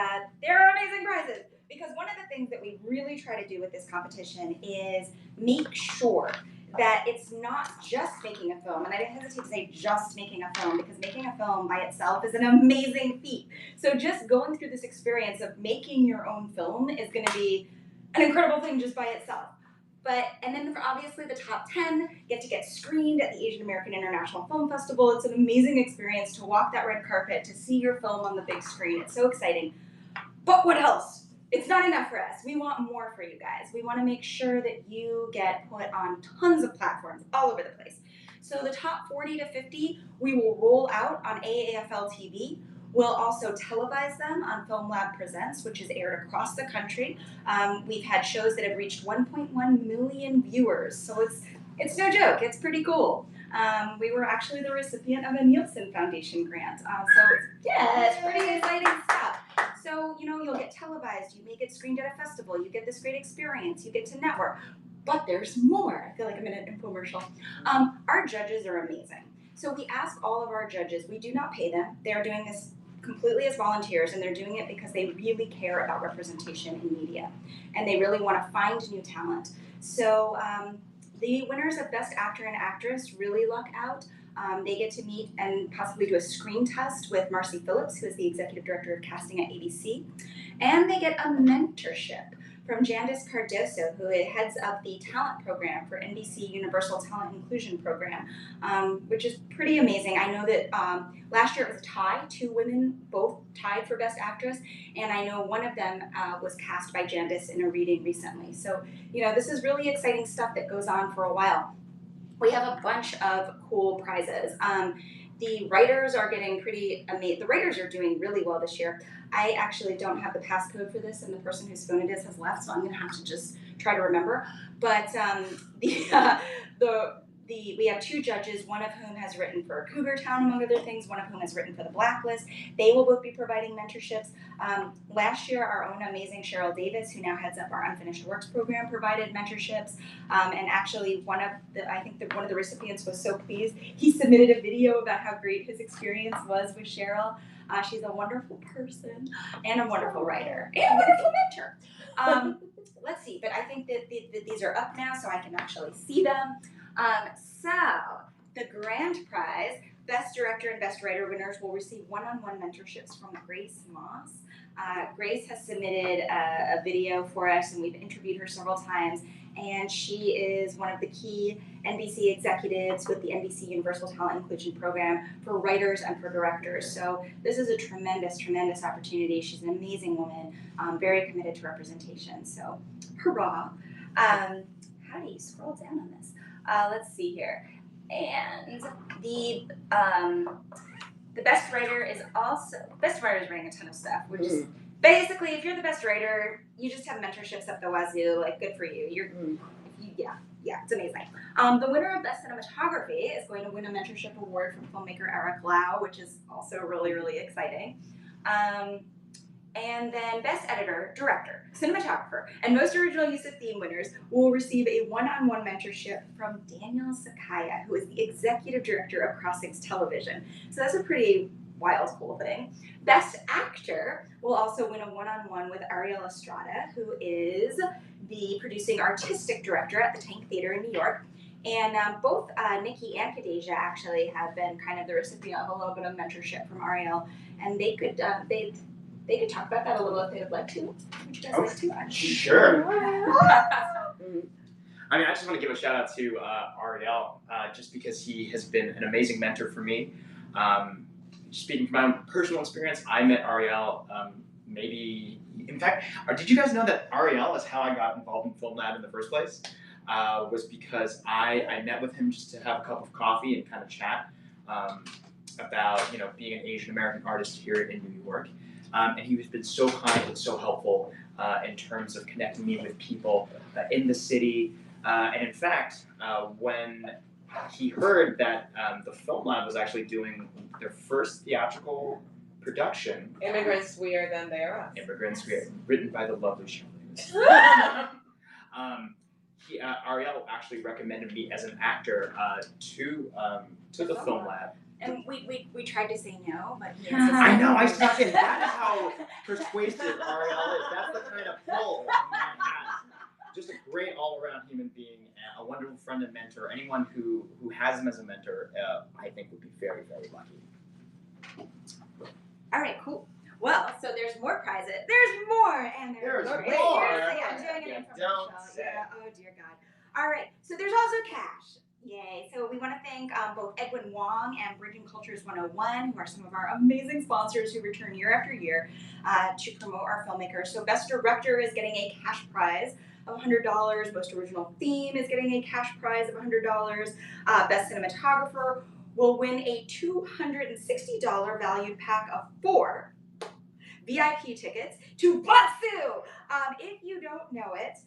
there are amazing prizes. Because one of the things that we really try to do with this competition is make sure that it's not just making a film, and I didn't hesitate to say just making a film, because making a film by itself is an amazing feat. So just going through this experience of making your own film is going to be an incredible thing just by itself. And then for obviously the top 10 get screened at the Asian American International Film Festival. It's an amazing experience to walk that red carpet, to see your film on the big screen. It's so exciting. But what else? It's not enough for us. We want more for you guys. We want to make sure that you get put on tons of platforms all over the place. So the top 40 to 50, we will roll out on AAFL TV. We'll also televise them on Film Lab Presents, which is aired across the country. We've had shows that have reached 1.1 million viewers, so it's no joke. It's pretty cool. We were actually the recipient of a Nielsen Foundation grant, it's pretty exciting stuff. So, you'll get televised, you may get screened at a festival, you get this great experience, you get to network. But there's more. I feel like I'm in an infomercial. Our judges are amazing. So we ask all of our judges, we do not pay them. They're doing this completely as volunteers, and they're doing it because they really care about representation in media, and they really want to find new talent. So the winners of Best Actor and Actress really luck out. They get to meet and possibly do a screen test with Marcy Phillips, who is the Executive Director of Casting at ABC, and they get a mentorship from Jandis Cardoso, who heads up the talent program for NBC Universal Talent Inclusion Program, which is pretty amazing. I know that last year it was a tie. 2 women both tied for Best Actress, and I know one of them was cast by Jandis in a reading recently. So, this is really exciting stuff that goes on for a while. We have a bunch of cool prizes. The writers are getting pretty amazing. The writers are doing really well this year. I actually don't have the passcode for this, and the person whose phone it is has left, so I'm going to have to just try to remember. But we have 2 judges, one of whom has written for Cougar Town, among other things, one of whom has written for The Blacklist. They will both be providing mentorships. Last year, our own amazing Cheryl Davis, who now heads up our Unfinished Works program, provided mentorships. And actually, one of the recipients was so pleased. He submitted a video about how great his experience was with Cheryl. She's a wonderful person and a wonderful writer and a wonderful mentor. Let's see, but I think that these are up now, so I can actually see them. So the grand prize, Best Director and Best Writer winners will receive one-on-one mentorships from Grace Moss. Grace has submitted a video for us, and we've interviewed her several times. And she is one of the key NBC executives with the NBC Universal Talent Inclusion Program for writers and for directors. So this is a tremendous, tremendous opportunity. She's an amazing woman, very committed to representation. So hurrah. How do you scroll down on this? Let's see here. And the best writer is writing a ton of stuff, which is basically, if you're the best writer, you just have mentorships up the wazoo. Like, good for you. Yeah, it's amazing. The winner of Best Cinematography is going to win a mentorship award from filmmaker Eric Lau, which is also really, really exciting. And then Best Editor, Director, Cinematographer, and Most Original Use of Theme winners will receive a one-on-one mentorship from Daniel Sakaya, who is the Executive Director of Crossings Television. So that's a pretty wild, cool thing. Best Actor will also win a one-on-one with Ariel Estrada, who is the Producing Artistic Director at the Tank Theater in New York. And both Nikki and Khadijah actually have been kind of the recipient of a little bit of mentorship from Ariel, and they could talk about that a little if they would like to. Would you guys like to? Sure. I mean, I just want to give a shout out to Ariel, just because he has been an amazing mentor for me. Speaking from my own personal experience, I met Ariel in fact, did you guys know that Ariel is how I got involved in Film Lab in the first place? Was because I met with him just to have a cup of coffee and kind of chat about being an Asian American artist here in New York. And he has been so kind and so helpful in terms of connecting me with people in the city. And in fact, when he heard that the Film Lab was actually doing their first theatrical production, Immigrants We Are Then They Are Us. Immigrants We Are, written by the lovely Shirley. Ariel actually recommended me as an actor to the Film Lab. And we tried to say no, but he I know, I stuck in. That is how persuasive Ariel is. That's the kind of pull a man has. Just a great all-around human being, a wonderful friend and mentor. Anyone who has him as a mentor, I think would be very, very lucky. All right, cool. Well, so there's more prizes. There's more, and there's more. Seriously, I'm doing an don't infomercial. say. Yeah. Oh dear God. All right. So there's also cash. Yay. So we want to thank both Edwin Wong and Bridging Cultures 101, who are some of our amazing sponsors who return year after year to promote our filmmakers. So Best Director is getting a cash prize of $100. Most Original Theme is getting a cash prize of $100. Best Cinematographer will win a $260 valued pack of 4 VIP tickets to Batsu. If you don't know it,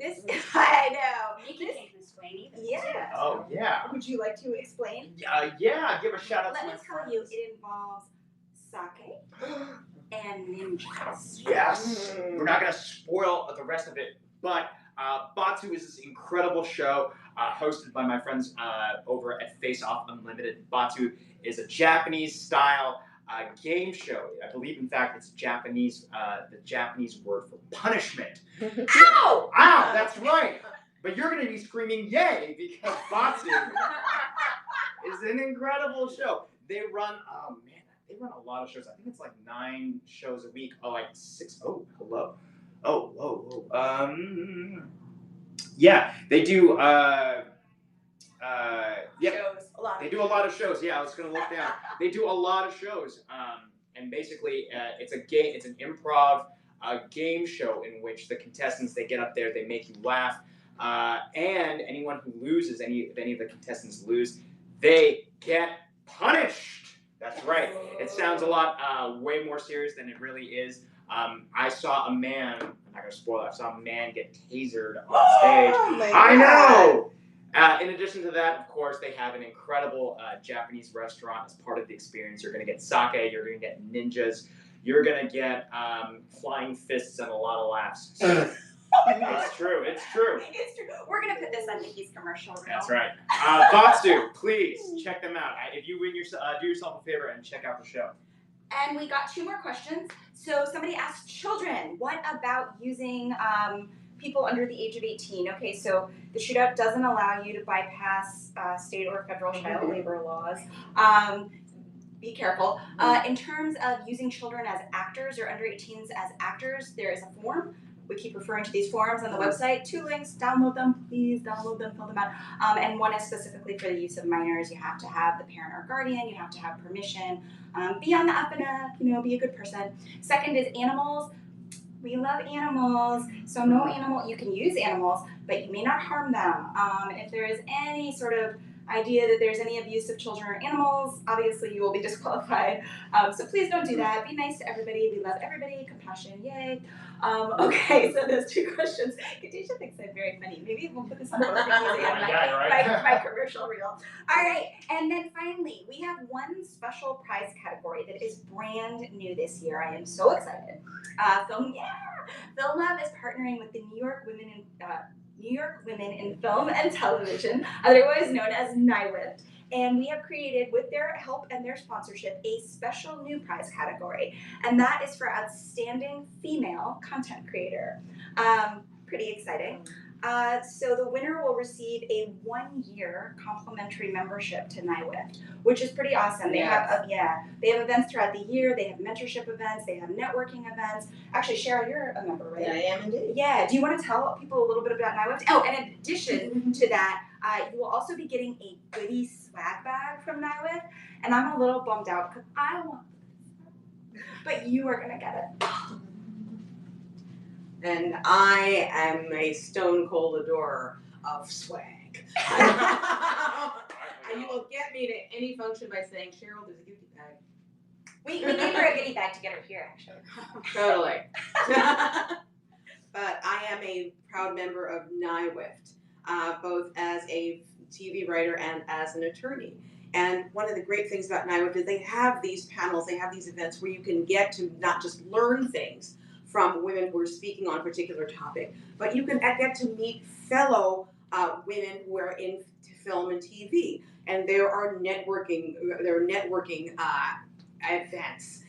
this I know. Nikki can explain even. Yeah. Oh yeah. Would you like to explain? Yeah. Give a shout out Let to me my tell friends. you, it involves sake and ninjas. Yes. We're not going to spoil the rest of it, but Batsu is this incredible show hosted by my friends over at Face Off Unlimited. Batsu is a Japanese style game show. I believe, in fact, it's Japanese. The Japanese word for punishment. Ow! Ow! That's right. But you're going to be screaming "yay" because Batsu is an incredible show. They run. Oh man. They run a lot of shows. I think it's like 9 shows a week. Oh, like 6. Oh, hello. Oh, whoa, whoa. Yeah, they do. Yeah, Shows, a lot. They do a lot of shows. Yeah, I was gonna look down. They do a lot of shows. And basically, it's a game. It's an improv game show in which the contestants, they get up there, they make you laugh, and anyone who loses, if any of the contestants lose, they get punished. That's right. It sounds a lot way more serious than it really is. I saw a man. I'm not gonna spoil it. I saw a man get tasered on stage. Oh my I God. know. In addition to that, of course, they have an incredible Japanese restaurant as part of the experience. You're going to get sake, you're going to get ninjas, you're going to get flying fists and a lot of laughs. So, it's true, it's true. It's true. We're going to put this on Nikki's commercial reel. That's right. Batsu, please check them out. If you win do yourself a favor and check out the show. And we got 2 more questions. So somebody asked children, what about using people under the age of 18? Okay, so the Shootout doesn't allow you to bypass state or federal child labor laws. Be careful. In terms of using children as actors or under 18s as actors, there is a form. We keep referring to these forums on the website. 2 links, download them, please download them, fill them out. And one is specifically for the use of minors. You have to have the parent or guardian, you have to have permission. Be on the up and up, be a good person. Second is animals. We love animals, so no animal, you can use animals, but you may not harm them. If there is any sort of idea that there's any abuse of children or animals, obviously you will be disqualified. So please don't do that. Be nice to everybody. We love everybody. Compassion, yay. Okay, so those 2 questions. Katisha thinks I'm very funny. Maybe we'll put this on both of these and my commercial reel. All right, and then finally, we have one special prize category that is brand new this year. I am so excited. Film Lab is partnering with the New York Women in Film and Television, otherwise known as NYWIFT. And we have created, with their help and their sponsorship, a special new prize category. And that is for Outstanding Female Content Creator. Pretty exciting. So the winner will receive a 1-year complimentary membership to NYWIFT, which is pretty awesome. They have they have events throughout the year. They have mentorship events. They have networking events. Actually, Cheryl, you're a member, right? I am indeed. Yeah. Do you want to tell people a little bit about NYWIFT? Oh, and in addition to that, you will also be getting a goodie swag bag from NYWIFT, and I'm a little bummed out because I want this, but you are gonna get it. And I am a stone cold adorer of swag. And you will get me to any function by saying, Cheryl, there's a goodie bag. We gave her a goodie bag to get her here, actually. Totally. But I am a proud member of NYWIFT, both as a TV writer and as an attorney. And one of the great things about NYWIFT is they have these panels, they have these events where you can get to not just learn things from women who are speaking on a particular topic, but you can get to meet fellow women who are in film and TV. And there are networking events.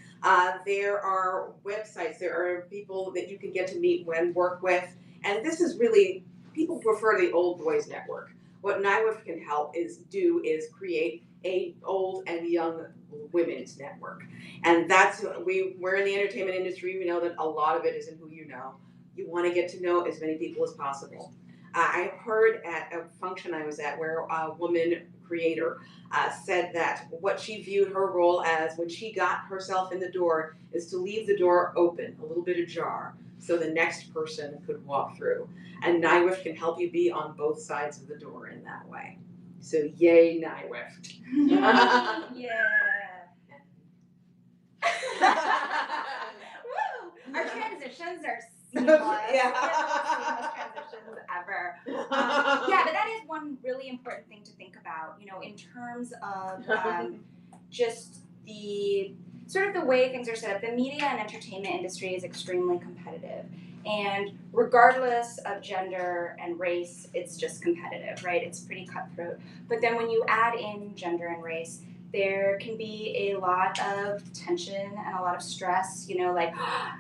There are websites. There are people that you can get to meet and work with. And this is really, people prefer the old boys network. What NYWIFT can help do is create a old and young women's network. And that's, we're in the entertainment industry. We know that a lot of it is in who you know. You want to get to know as many people as possible. I heard at a function I was at where a woman creator said that what she viewed her role as when she got herself in the door is to leave the door open, a little bit ajar, so the next person could walk through. And NYWIFT can help you be on both sides of the door in that way. So yay, NYWIFT. Yeah. Woo! Our transitions are seamless. Seamless transitions ever. Yeah, but that is one really important thing to think about, in terms of just the sort of the way things are set up. The media and entertainment industry is extremely competitive. And regardless of gender and race, it's just competitive, right? It's pretty cutthroat. But then when you add in gender and race, there can be a lot of tension and a lot of stress, like,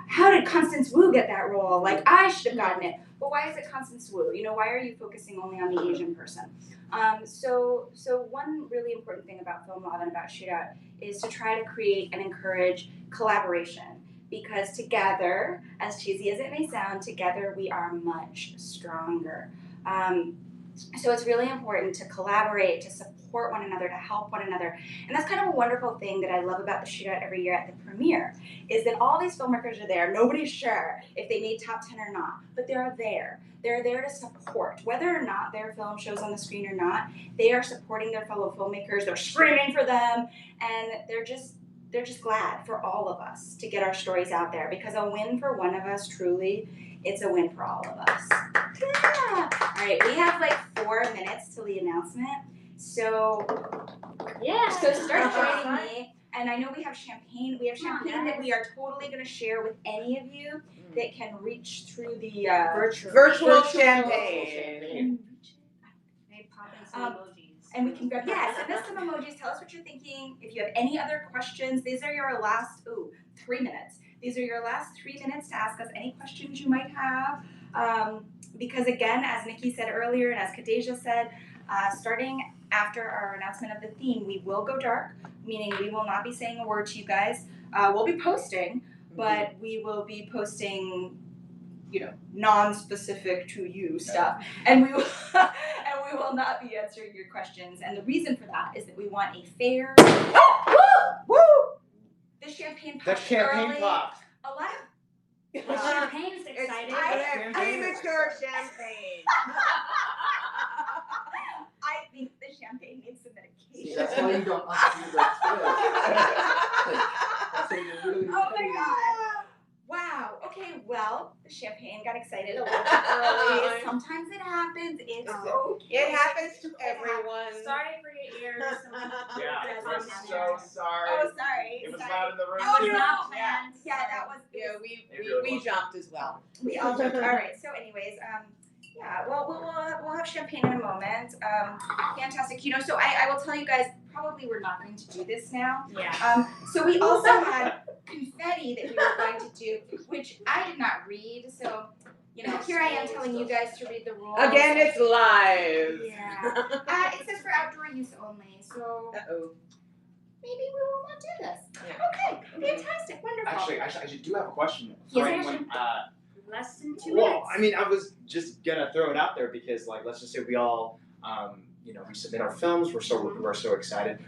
how did Constance Wu get that role? Like, I should have gotten it. But why is it Constance Wu? Why are you focusing only on the Asian person? So one really important thing about Film Lab and about Shootout is to try to create and encourage collaboration. Because together, as cheesy as it may sound, together we are much stronger. So it's really important to collaborate, to support one another, to help one another. And that's kind of a wonderful thing that I love about the Shootout every year at the premiere, is that all these filmmakers are there. Nobody's sure if they made top 10 or not, but they're there. They're there to support. Whether or not their film shows on the screen or not, they are supporting their fellow filmmakers. They're screaming for them, and they're just glad for all of us to get our stories out there, because a win for one of us, truly, it's a win for all of us. Yeah. All right, we have like 4 minutes till the announcement. So start joining me. And I know we have champagne. We have champagne that we are totally going to share with any of you that can reach through the virtual champagne. Maybe pop in some emojis. And we can grab, send us some emojis. Tell us what you're thinking. If you have any other questions, these are your last 3 minutes. These are your last 3 minutes to ask us any questions you might have. Because again, as Nikki said earlier, and as Khadijah said, starting after our announcement of the theme, we will go dark, meaning we will not be saying a word to you guys. We'll be posting, but we will be posting, non-specific to you stuff, and we will not be answering your questions. And the reason for that is that we want a fair. Woo! The champagne popped. The champagne popped. A lot of. Champagne's excited. Premature champagne. I think the champagne needs some medication. See, that's why you don't undo that twist. That's why you really Oh my God. Wow. Okay, well, the champagne got excited a little bit early. Sometimes it happens. It's okay. It happens to everyone. Sorry for your ears. Yeah, we're so sorry. Oh, sorry. It was loud in the room Oh, too. no, man. Yeah, that was. Yeah, we jumped as well. We all jumped. All right. So, anyways, well, we'll have champagne in a moment. Fantastic. So I will tell you guys. Probably we're not going to do this now. Yeah. So we also had confetti that we were going to do, which I did not read. So, here I am telling you guys to read the rules. Again, it's live. Yeah. It says for outdoor use only. So. Maybe we will not do this. Yeah. Okay. Fantastic. Wonderful. Actually, I do have a question. Yes, for anyone. Less than 2 minutes. Well, I mean, I was just gonna throw it out there because, let's just say we all, we submit our films. We're so excited.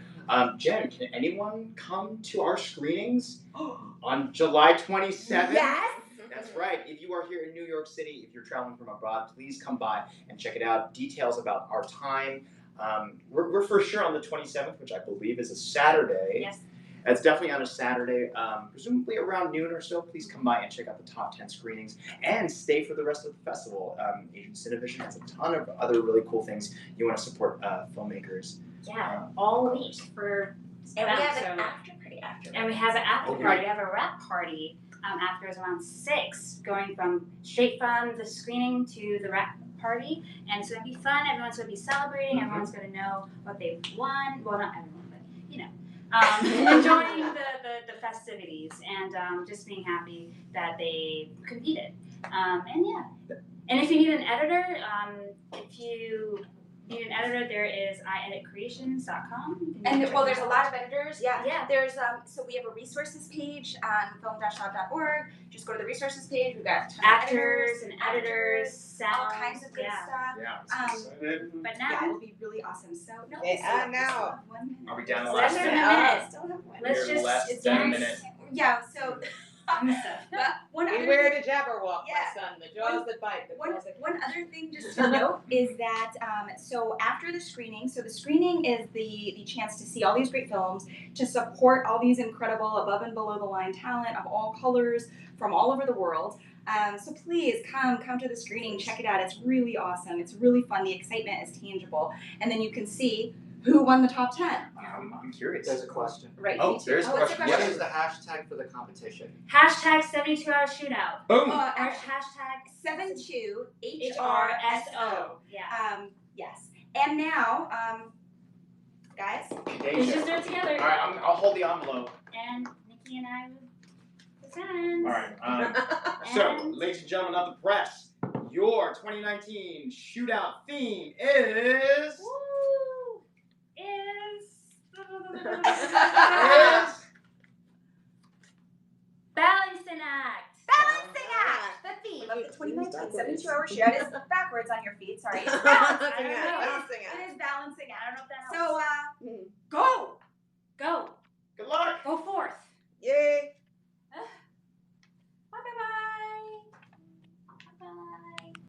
Jen, can anyone come to our screenings on July 27th? Yes. That's right. If you are here in New York City, if you're traveling from abroad, please come by and check it out. Details about our time. We're for sure on the 27th, which I believe is a Saturday. Yes. It's definitely on a Saturday, presumably around noon or so. Please come by and check out the top 10 screenings and stay for the rest of the festival. Asian Cinevision has a ton of other really cool things. You want to support filmmakers. Yeah, all week for. And we have an after party after. And we have an after party. We have a wrap party after is around 6, going straight from the screening to the wrap party. And it's going to be fun. Everyone's going to be celebrating. Everyone's going to know what they've won. Well, not everyone, but enjoying the festivities and just being happy that they competed. And if you need an editor, there is ieditcreations.com. And there's a lot of editors. Yeah. There's so we have a resources page on film-lab.org. Just go to the resources page. We've got actors and editors, sound, all kinds of good stuff. Yeah. But now it'll be really awesome. So now Are we down to less last than a minute? minute? Still have one. Let's just less than a minute. Yeah. So. But one other Beware thing, the Jabberwock, my son. The jaws that bite. One other thing just to note is that so after the screening, the screening is the chance to see all these great films, to support all these incredible above and below the line talent of all colors from all over the world. So please come to the screening, check it out. It's really awesome. It's really fun. The excitement is tangible, and then you can see who won the top 10. I'm curious. There's a question. Right. Oh, there's a question. What is the hashtag for the competition? Hashtag 72-hour shootout. Boom. Or hashtag 72HRSO. HRSO. Yeah. Yes. And now, Guys? Let's just do it together. All right, I'll hold the envelope. And Nikki and I will present. All right. So, ladies and gentlemen of the press, your 2019 Shootout theme is. Woo! Is balancing act. Balancing act. The theme of the 2019 72-hour shootout is backwards on your feet. Sorry. It's balancing act. Balancing act. It is balancing act. I don't know if that helps. So,